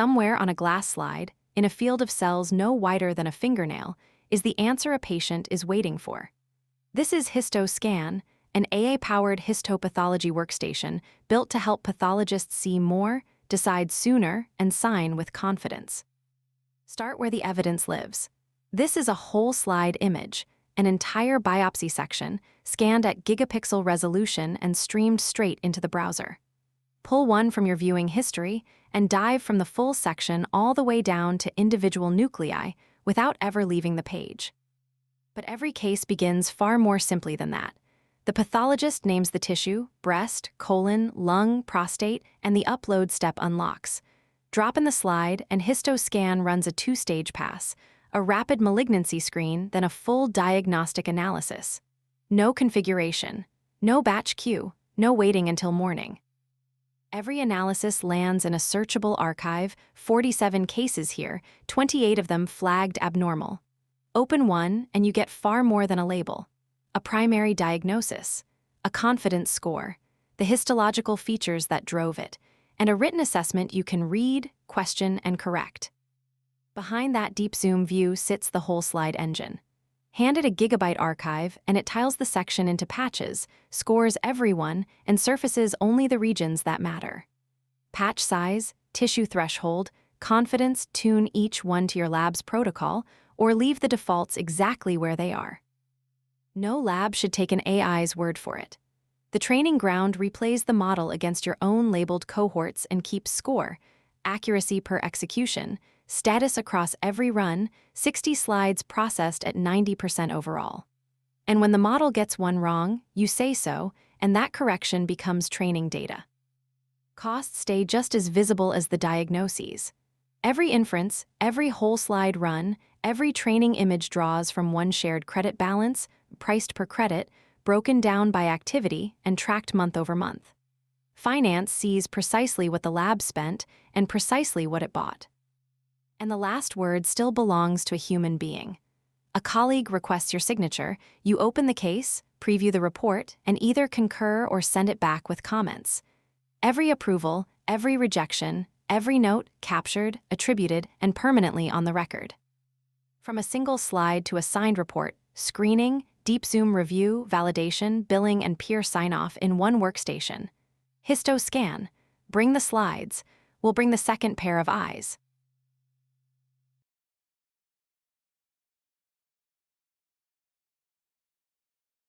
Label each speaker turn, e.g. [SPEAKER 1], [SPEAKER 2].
[SPEAKER 1] Somewhere on a glass slide, in a field of cells no wider than a fingernail, is the answer a patient is waiting for. This is Histoscan, an AI-powered histopathology workstation built to help pathologists see more, decide sooner, and sign with confidence. Start where the evidence lives. This is a whole slide image, an entire biopsy section, scanned at gigapixel resolution and streamed straight into the browser. Pull one from your viewing history and dive from the full section all the way down to individual nuclei without ever leaving the page. But every case begins far more simply than that. The pathologist names the tissue, breast, colon, lung, prostate, and the upload step unlocks. Drop in the slide, and Histoscan runs a two-stage pass, a rapid malignancy screen, then a full diagnostic analysis. No configuration, no batch queue, no waiting until morning. Every analysis lands in a searchable archive, 47 cases here, 28 of them flagged abnormal. Open one, and you get far more than a label. A primary diagnosis, a confidence score, the histological features that drove it, and a written assessment you can read, question, and correct. Behind that deep zoom view sits the whole slide engine. Hand it a gigabyte archive, and it tiles the section into patches, scores everyone, and surfaces only the regions that matter. Patch size, tissue threshold, confidence, tune each one to your lab's protocol, or leave the defaults exactly where they are. No lab should take an AI's word for it. The training ground replays the model against your own labeled cohorts and keeps score, accuracy per execution, status across every run, 60 slides processed at 90% overall. And when the model gets one wrong, you say so, and that correction becomes training data. Costs stay just as visible as the diagnoses. Every inference, every whole slide run, every training image draws from one shared credit balance, priced per credit, broken down by activity, and tracked month over month. Finance sees precisely what the lab spent and precisely what it bought. And the last word still belongs to a human being. A colleague requests your signature, you open the case, preview the report, and either concur or send it back with comments. Every approval, every rejection, every note captured, attributed, and permanently on the record. From a single slide to a signed report, screening, deep zoom review, validation, billing, and peer sign-off in one workstation. Histoscan. Bring the slides. We'll bring the second pair of eyes.